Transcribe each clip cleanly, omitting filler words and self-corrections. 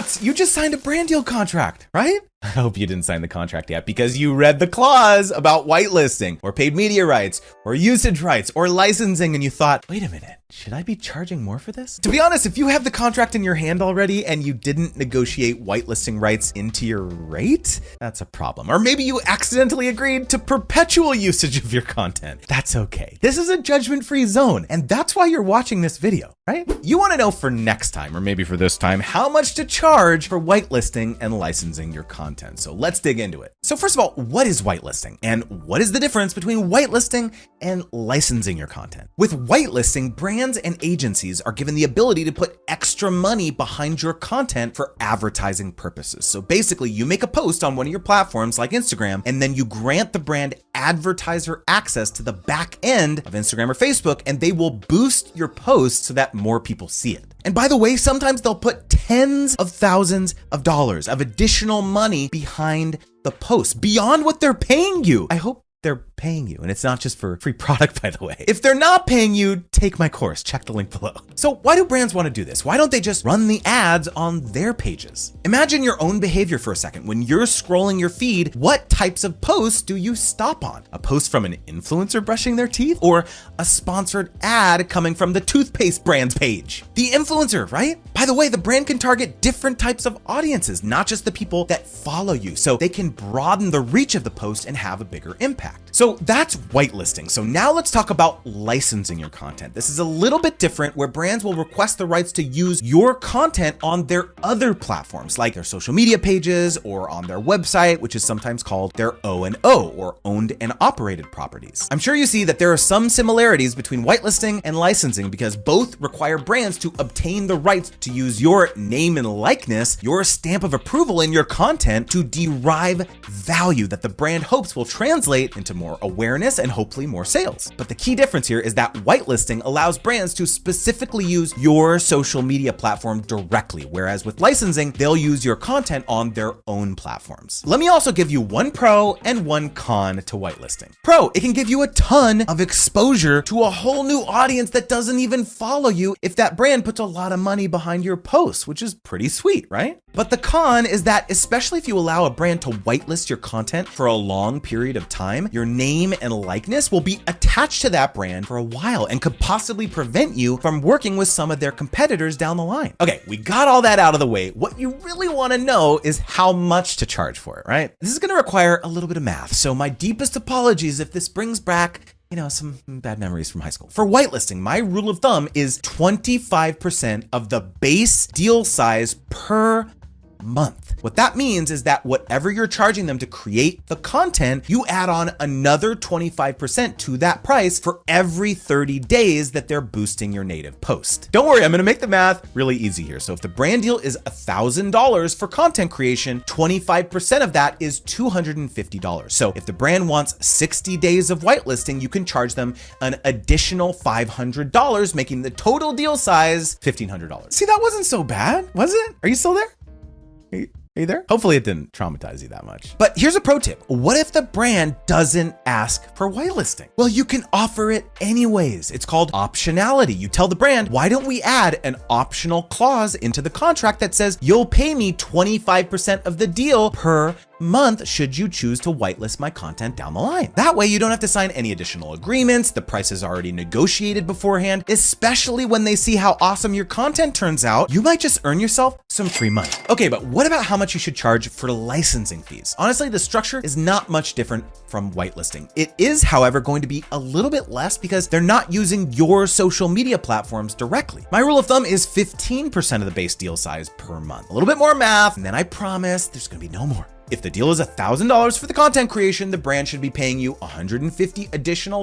Congrats! You just signed a brand deal contract, right? I hope you didn't sign the contract yet because you read the clause about whitelisting or paid media rights or usage rights or licensing and you thought, wait a minute, should I be charging more for this? To be honest, if you have the contract in your hand already and you didn't negotiate whitelisting rights into your rate, that's a problem. Or maybe you accidentally agreed to perpetual usage of your content. That's okay. This is a judgment-free zone, and that's why you're watching this video, right? You want to know for next time, or maybe for this time, how much to charge for whitelisting and licensing your content. So let's dig into it. So first of all, what is whitelisting? And what is the difference between whitelisting and licensing your content? With whitelisting, brands and agencies are given the ability to put extra money behind your content for advertising purposes. So basically, you make a post on one of your platforms like Instagram, and then you grant the brand advertiser access to the back end of Instagram or Facebook, and they will boost your post so that more people see it. And by the way, sometimes they'll put tens of thousands of dollars of additional money behind the post beyond what they're paying you. I hope they're paying you, and it's not just for free product, by the way. If they're not paying you, take my course, check the link below. So why do brands want to do this? Why don't they just run the ads on their pages? Imagine your own behavior for a second. When you're scrolling your feed, what types of posts do you stop on? A post from an influencer brushing their teeth or a sponsored ad coming from the toothpaste brand's page? The influencer, right? By the way, the brand can target different types of audiences, not just the people that follow you, so they can broaden the reach of the post and have a bigger impact. So that's whitelisting. So now let's talk about licensing your content. This is a little bit different, where brands will request the rights to use your content on their other platforms, like their social media pages or on their website, which is sometimes called their O&O, or owned and operated properties. I'm sure you see that there are some similarities between whitelisting and licensing because both require brands to obtain the rights to use your name and likeness, your stamp of approval in your content to derive value that the brand hopes will translate into more awareness and hopefully more sales. But the key difference here is that whitelisting allows brands to specifically use your social media platform directly, whereas with licensing, they'll use your content on their own platforms. Let me also give you one pro and one con to whitelisting. Pro, it can give you a ton of exposure to a whole new audience that doesn't even follow you if that brand puts a lot of money behind your posts, which is pretty sweet, right? But the con is that, especially if you allow a brand to whitelist your content for a long period of time, your name and likeness will be attached to that brand for a while and could possibly prevent you from working with some of their competitors down the line. Okay, we got all that out of the way. What you really want to know is how much to charge for it, right? This is going to require a little bit of math, so my deepest apologies if this brings back some bad memories from high school. For whitelisting, my rule of thumb is 25% of the base deal size per month. What that means is that whatever you're charging them to create the content, you add on another 25% to that price for every 30 days that they're boosting your native post. Don't worry, I'm gonna make the math really easy here. So if the brand deal is $1,000 for content creation, 25% of that is $250. So if the brand wants 60 days of whitelisting, you can charge them an additional $500, making the total deal size $1,500. See, that wasn't so bad, was it? Are you still there? Are you there? Hopefully it didn't traumatize you that much. But here's a pro tip. What if the brand doesn't ask for whitelisting? Well, you can offer it anyways. It's called optionality. You tell the brand, why don't we add an optional clause into the contract that says you'll pay me 25% of the deal per month should you choose to whitelist my content down the line. That way you don't have to sign any additional agreements. The price is already negotiated beforehand, especially when they see how awesome your content turns out. You might just earn yourself some free money. Okay, but what about how much you should charge for licensing fees? Honestly, the structure is not much different from whitelisting. It is, however, going to be a little bit less because they're not using your social media platforms directly. My rule of thumb is 15% of the base deal size per month. A little bit more math, and then I promise there's gonna be no more. If the deal is $1,000 for the content creation, the brand should be paying you $150 additional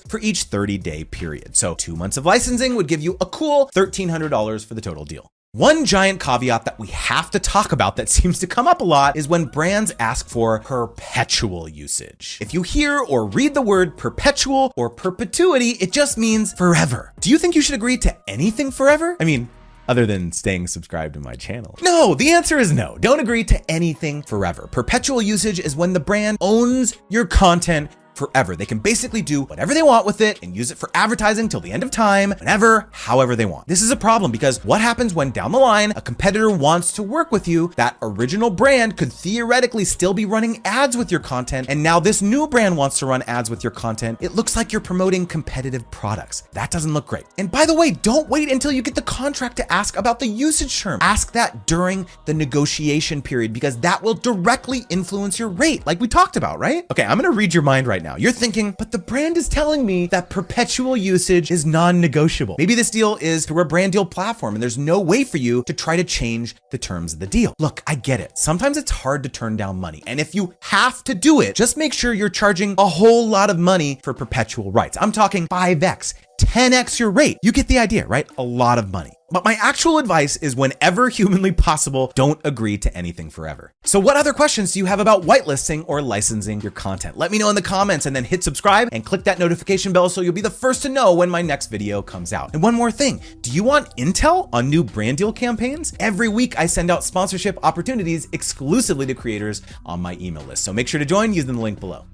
for each 30-day period. So 2 months of licensing would give you a cool $1,300 for the total deal. One giant caveat that we have to talk about that seems to come up a lot is when brands ask for perpetual usage. If you hear or read the word perpetual or perpetuity, it just means forever. Do you think you should agree to anything forever? I mean, other than staying subscribed to my channel? No, the answer is no. Don't agree to anything forever. Perpetual usage is when the brand owns your content forever. They can basically do whatever they want with it and use it for advertising till the end of time, whenever, however they want. This is a problem because what happens when down the line, a competitor wants to work with you, that original brand could theoretically still be running ads with your content, and now this new brand wants to run ads with your content. It looks like you're promoting competitive products. That doesn't look great. And by the way, don't wait until you get the contract to ask about the usage term. Ask that during the negotiation period because that will directly influence your rate, like we talked about, right? Okay, I'm gonna read your mind right now. You're thinking, but the brand is telling me that perpetual usage is non-negotiable. Maybe this deal is through a brand deal platform and there's no way for you to try to change the terms of the deal. Look, I get it. Sometimes it's hard to turn down money. And if you have to do it, just make sure you're charging a whole lot of money for perpetual rights. I'm talking 5x, 10x your rate. You get the idea, right? A lot of money. But my actual advice is whenever humanly possible, don't agree to anything forever. So what other questions do you have about whitelisting or licensing your content? Let me know in the comments and then hit subscribe and click that notification bell so you'll be the first to know when my next video comes out. And one more thing, do you want intel on new brand deal campaigns? Every week I send out sponsorship opportunities exclusively to creators on my email list. So make sure to join using the link below.